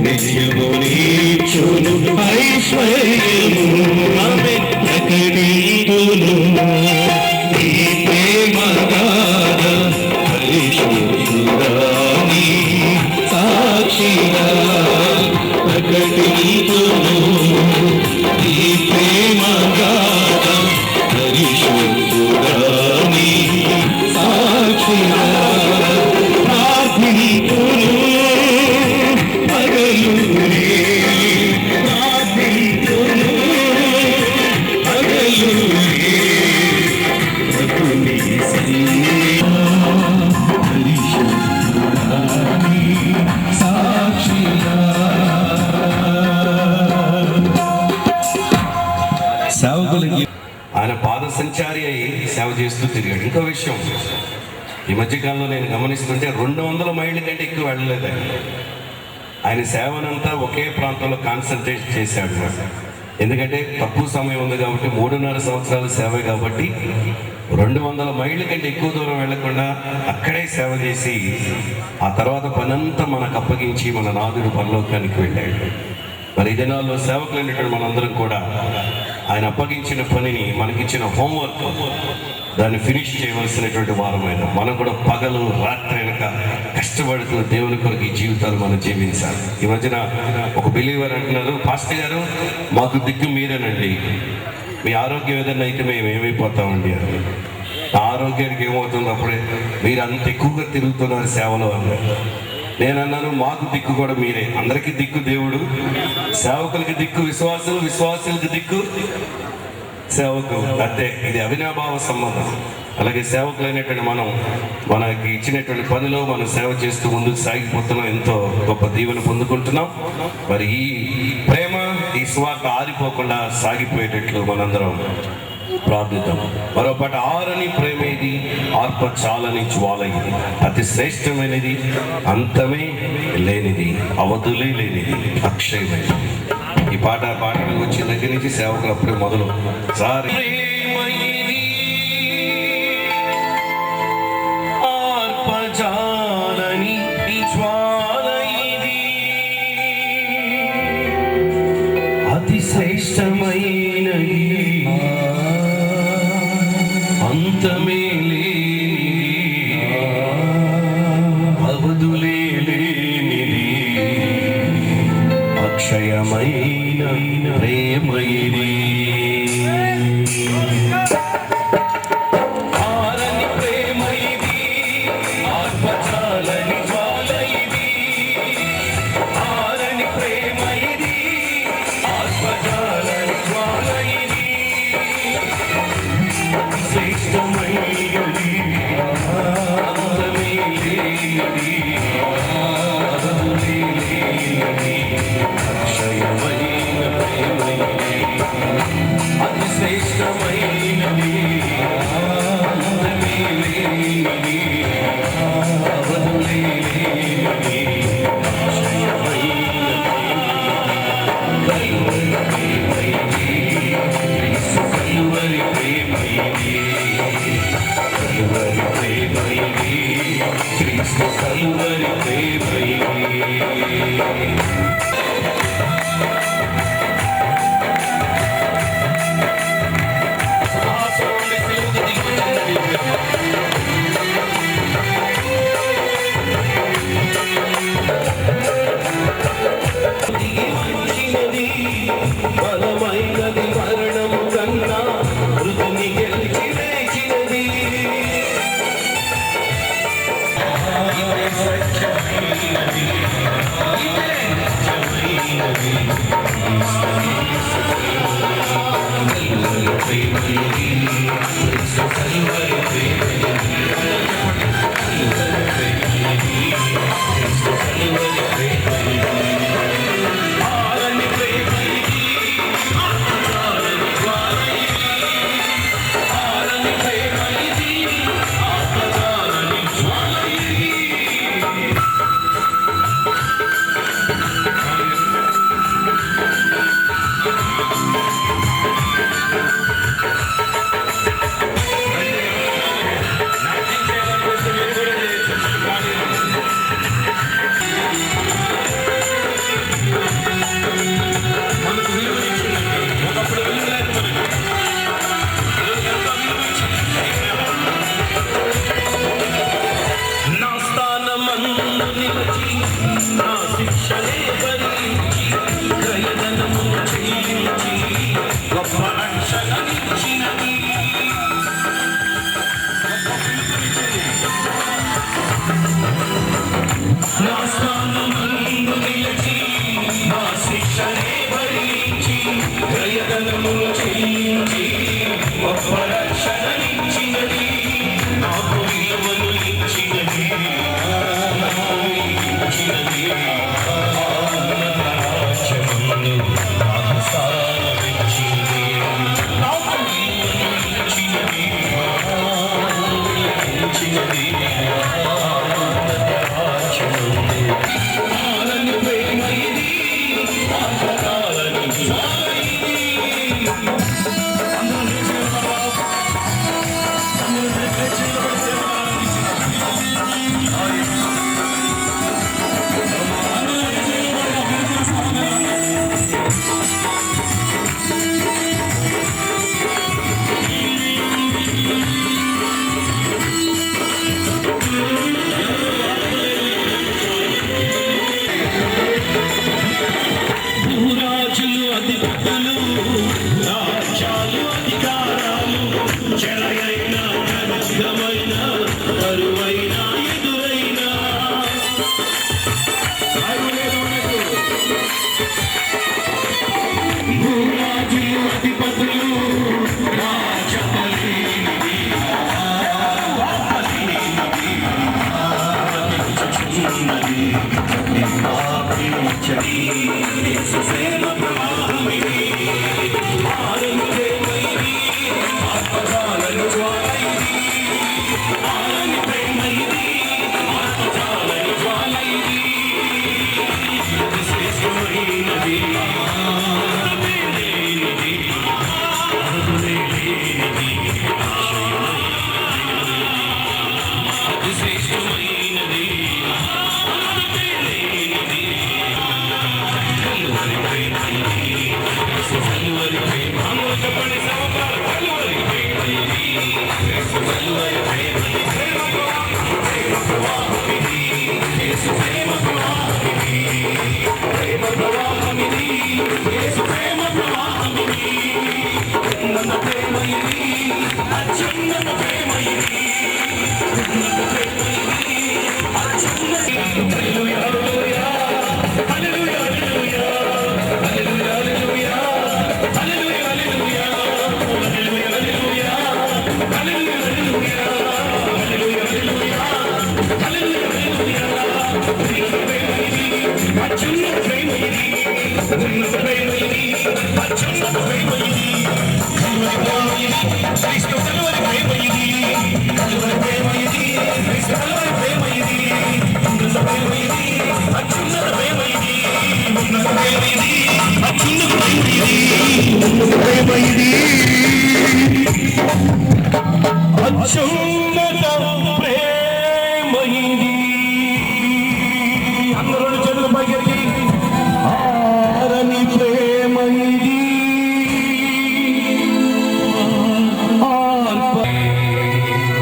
నిత్యము నీచును ఐశ్వర్యము. ఆమేన్. ఆయన పాద సంచారి అయి సేవ చేస్తూ తిరిగాడు. ఇంకో విషయం, ఈ మధ్యకాలంలో నేను గమనిస్తుంటే 200 మైళ్ళ కంటే ఎక్కువ వెళ్ళలేదు. ఆయన సేవనంతా ఒకే ప్రాంతంలో కాన్సన్ట్రేట్ చేశాడు. ఎందుకంటే తక్కువ సమయం ఉంది కాబట్టి, 3.5 సంవత్సరాల సేవ కాబట్టి 200 మైళ్ళ కంటే ఎక్కువ దూరం వెళ్లకుండా అక్కడే సేవ చేసి ఆ తర్వాత పనంతా మనకు అప్పగించి మన నాదుడు పరలోకానికి వెళ్ళాడు. మరి ఈ దినాల్లో సేవకులైనటువంటి మనందరం కూడా ఆయన అప్పగించిన పనిని, మనకిచ్చిన హోంవర్క్, దాన్ని ఫినిష్ చేయవలసినటువంటి వారమైన మనం కూడా పగలు రాత్రి వెనక కష్టపడుతూ దేవుని కొరకు ఈ జీవితాలు మనం జీవించాలి. ఈ మధ్యన ఒక బిలీవర్ అంటున్నారు, పాస్టర్ గారు మాకు దిక్కు మీరేనండి, మీ ఆరోగ్యం ఏదైనా అయితే మేము ఏమైపోతామండి అని. ఆరోగ్యానికి ఏమవుతుంది అప్పుడే, మీరు అంత ఎక్కువగా తిరుగుతున్నారు సేవలో అన్నారు. నేను అన్నాను, మాకు దిక్కు కూడా మీరే. అందరికీ దిక్కు దేవుడు, సేవకులకి దిక్కు విశ్వాసులు, విశ్వాసులకి దిక్కు సేవకులు. అంతే, ఇది అవినాభావ సంబంధం. అలాగే సేవకులైనటువంటి మనకి ఇచ్చినటువంటి పనిలో మనం సేవ చేస్తూ ముందుకు సాగిపోతున్నాం, ఎంతో గొప్ప దీవెన పొందుకుంటున్నాం. మరి ఈ ప్రేమ, ఈ స్వార్థ ఆరిపోకుండా సాగిపోయేటట్లు మనందరం ప్రార్థిద్దాం. మరోపాట, ఆరని ప్రేమేది, ఆర్ప చాలని జ్వాల ఇది, అతి శ్రేష్టమైనది, అంతమే లేనిది, అవధులే లేనిది, అక్షయమైనది. ఈ పాటలు వచ్చిన దగ్గర నుంచి సేవకులు అప్పుడే మొదలు సార్ అతి శ్రేష్టమైనది, అంతమే లేనిది, అవధులే లేనిది, అక్షయమైన ప్రేమ ఇది. ఆరని ప్రేమ ఇది, ఆర్పచాలని జ్వాల ఇది. ఆరని ప్రేమ ఇది, ఆర్పచాలని జ్వాల ఇది, శ్రేష్టమైనది, అంతమే లేనిది, అవధులే లేనిది, అక్షయమైన ప్రేమ ఇది. అతి శ్రేష్టమైనది, అంతమే లేనిది, అవధులే లేనిది, అక్షయమైన ప్రేమ ఇది. కలువరి ప్రేమ ఇది, కలువరి ప్రేమ ఇది, క్రీస్తు కలువరి ప్రేమ ఇది. బలమైనది మరణము కన్నా, మృతుని గెలిచి లేచినది. సత్యమైనది, చెరయైనా ఖడ్గమైన కరువైనా ఎదురైనా భూరాజులు అధిపతులు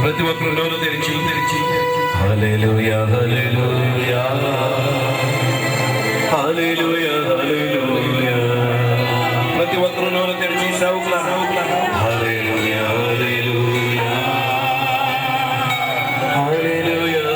ప్రతి ఒక్కరు నోరు తెరిచి హల్లెలూయా హల్లెలూయా హల్లెలూయా హల్లెలూయా ప్రతి ఒక్కరు నోరు తెరిచి సేవకుల హల్లెలూయా హల్లెలూయా హల్లెలూయా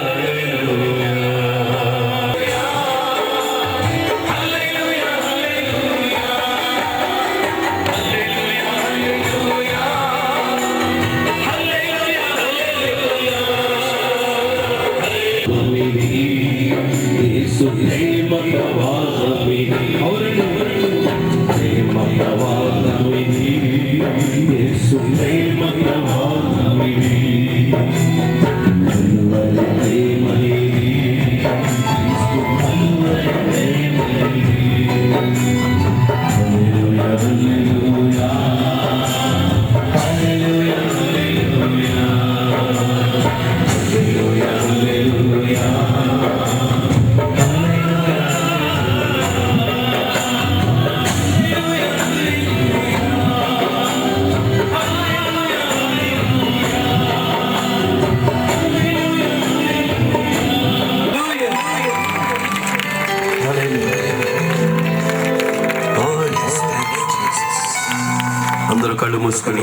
అందరూ కళ్ళు మూసుకొని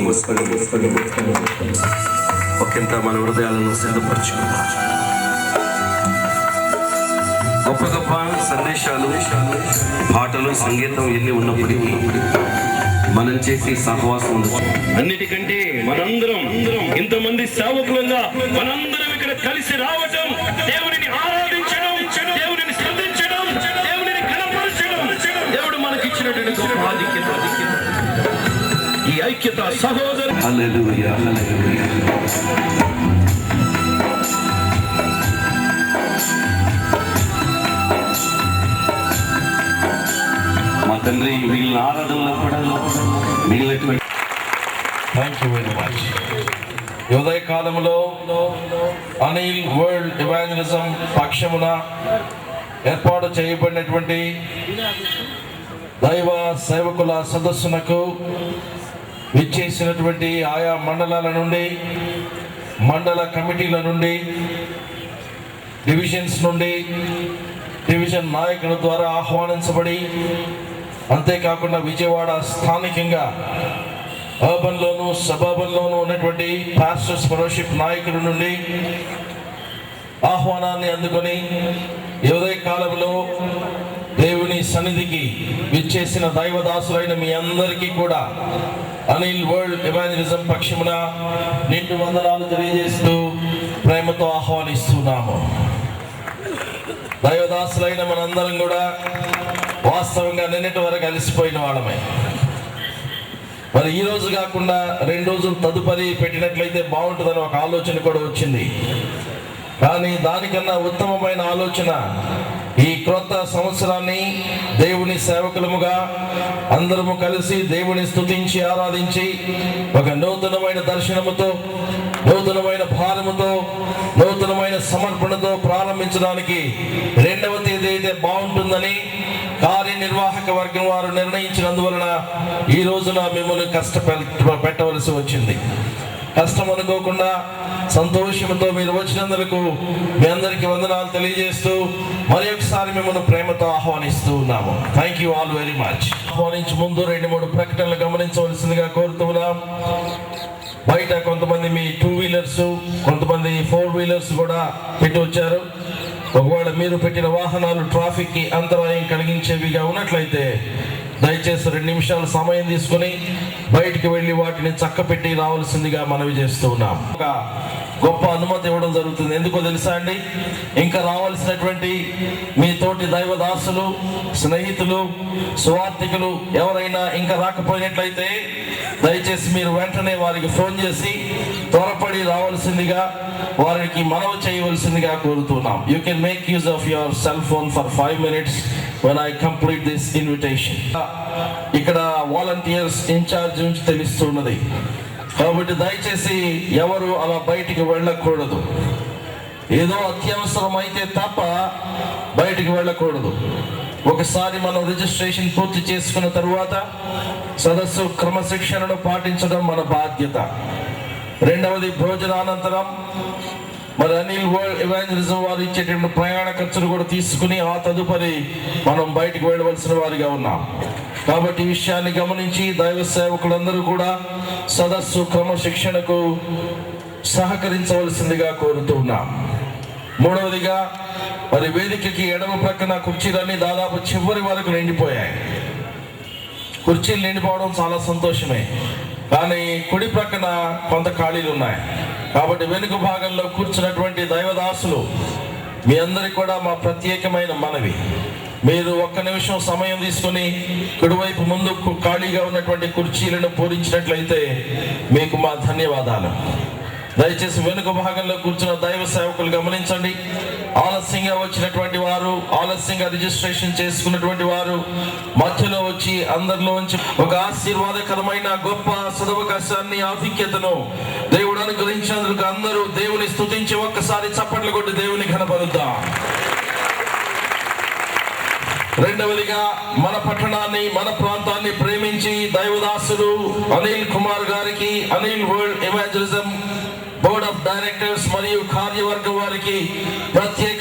ఒకంత మన హృదయాలను సిద్ధపరచుకుందాం. గొప్ప గొప్ప సందేశాలు, పాటలు, సంగీతం ఎన్ని ఉన్నప్పటికీ మనం చేసే సహవాసం అన్నిటికంటే మనందరం ఇంతమంది సేవకులుగా మనందరం ఇక్కడ కలిసి రావటం, దేవుడిని ఆరాధించడం, దేవుడిని స్తుతించడం, దేవుడిని ఘనపరచడం దేవుడు మనకిచ్చినటువంటి గొప్ప ఆధిక్యత. ఈ ఐక్యత సహోదరు హల్లెలూయా హల్లెలూయా. మా తండ్రి వీళ్ళ ఆరాధనలో కూడా మిగిలినటువంటి థ్యాంక్ యూ వెరీ మచ్. ఉదయ కాలంలో అనిల్ వరల్డ్ ఎవాంజలిజం పక్షమున ఏర్పాటు చేయబడినటువంటి దైవ సేవకుల సదస్సునకు విచ్చేసినటువంటి ఆయా మండలాల నుండి, మండల కమిటీల నుండి, డివిజన్స్ నుండి, డివిజన్ నాయకుల ద్వారా ఆహ్వానించబడి, అంతేకాకుండా విజయవాడ స్థానికంగా అర్బన్ లోను సబర్బన్ లోను ఉన్నటువంటి పాస్టర్స్ ఫెలోషిప్ నాయకుల నుండి ఆహ్వానాన్ని అందుకొని ఉదయ కాలంలో దేవుని సన్నిధికి విచ్చేసిన దైవదాసులైన మీ అందరికీ కూడా అనిల్ వరల్డ్ ఎవాంజలిజం పక్షమున నిండు వందనాలు తెలియజేస్తూ ప్రేమతో ఆహ్వానిస్తున్నాము. దైవదాసులైన మనందరం కూడా వాస్తవంగా నిన్నటి వరకు అలసిపోయిన వాళ్ళమే. మరి ఈ రోజు కాకుండా 2 రోజులు తదుపరి పెట్టినట్లయితే బాగుంటుందని ఒక ఆలోచన కూడా వచ్చింది. కానీ దానికన్నా ఉత్తమమైన ఆలోచన ఈ క్రొత్త సంవత్సరాన్ని దేవుని సేవకులముగా అందరము కలిసి దేవుని స్తుతించి ఆరాధించి ఒక నూతనమైన దర్శనముతో, నూతనమైన భారముతో, నూతనమైన సమర్పణతో ప్రారంభించడానికి 2వ తేదీ అయితే బాగుంటుందని కార్యనిర్వాహక వర్గం వారు నిర్ణయించినందువలన ఈ రోజున మిమ్మల్ని పెట్టవలసి వచ్చింది. కష్టం అనుకోకుండా సంతోషంతో మీరు వచ్చినందుకు మీ అందరికీ వందనాలు తెలియజేస్తూ మరి ఒకసారి మిమ్మల్ని ప్రేమతో ఆహ్వానిస్తూ ఉన్నాము. Thank you all very much. ఆహ్వానించే ముందు 2-3 ప్రకటనలు గమనించవలసిందిగా కోరుతున్నాం. బయట కొంతమంది మీ 2 వీలర్స్, కొంతమంది 4 వీలర్స్ కూడా పెట్టి వచ్చారు. ఒకవేళ మీరు పెట్టిన వాహనాలు ట్రాఫిక్ కి అంతరాయం కలిగించేవిగా ఉన్నట్లయితే దయచేసి 2 నిమిషాలు సమయం తీసుకుని బయటికి వెళ్ళి వాటిని చక్కపెట్టి రావాల్సిందిగా మనవి చేస్తూ ఉన్నాం. ఒక గొప్ప అనుమతి ఇవ్వడం జరుగుతుంది. ఎందుకో తెలుసా అండి? ఇంకా రావాల్సినటువంటి మీ తోటి దైవదాసులు, స్నేహితులు, సువార్థికులు ఎవరైనా ఇంకా రాకపోయినట్లయితే దయచేసి మీరు వెంటనే వారికి ఫోన్ చేసి త్వరపడి రావాల్సిందిగా వారికి మనవి చేయవలసిందిగా కోరుతున్నాం. You can make use of your cell phone for 5 minutes when I complete this invitation. ఇక్కడ వాలంటీర్స్ ఇన్ఛార్జ్ నుంచి తెలుస్తున్నది కాబట్టి దయచేసి ఎవరు అలా బయటికి వెళ్ళకూడదు. ఏదో అత్యవసరం అయితే తప్ప బయటికి వెళ్ళకూడదు. ఒకసారి మనం రిజిస్ట్రేషన్ పూర్తి చేసుకున్న తరువాత సదస్సు క్రమశిక్షణను పాటించడం మన బాధ్యత. 2వది భోజనానంతరం మరి అనిల్ వరల్డ్ ఎవాంజలిజం వారు ఇచ్చేటువంటి ప్రయాణ ఖర్చులు కూడా తీసుకుని ఆ తదుపరి మనం బయటకు వెళ్ళవలసిన వారిగా ఉన్నాం. కాబట్టి ఈ విషయాన్ని గమనించి దైవ సేవకులందరూ కూడా సదస్సు క్రమశిక్షణకు సహకరించవలసిందిగా కోరుతున్నాం. 3వదిగా మరి వేదికకి ఎడమ ప్రక్కన కుర్చీలన్నీ దాదాపు చివరి వరకు నిండిపోయాయి. కుర్చీలు నిండిపోవడం చాలా సంతోషమే, కానీ కుడి ప్రక్కన కొంత ఖాళీలు ఉన్నాయి. కాబట్టి వెనుక భాగంలో కూర్చున్నటువంటి దైవదాసులు మీ అందరికి కూడా మా ప్రత్యేకమైన మనవి, మీరు 1 నిమిషం సమయం తీసుకుని కుడివైపు ముందు ఖాళీగా ఉన్నటువంటి కుర్చీలను పూరించినట్లయితే మీకు మా ధన్యవాదాలు. దయచేసి వెనుక భాగంలో కూర్చున్న దైవ సేవకులు గమనించండి. ఆలస్యంగా వచ్చినటువంటి వారు, ఆలస్యంగా రిజిస్ట్రేషన్ చేసుకున్నటువంటి వారు మధ్యలో వచ్చి అందరిలోంచి ఒక ఆశీర్వాదకరమైన గొప్ప సదవకాశాన్ని, ఆధిక్యతను దేవుడు అనుగ్రహించినందుకు అందరూ దేవుని స్తుతించి ఒక్కసారి చప్పట్లు కొట్టి దేవుని ఘనపరుద్దాం. 2వదిగా మన పట్టణాన్ని, మన ప్రాంతాన్ని ప్రేమించి దైవదాసులు అనిల్ కుమార్ గారికి, Anil world evangelism board of directors మరియు కార్యవర్గం వారికి ప్రత్యేక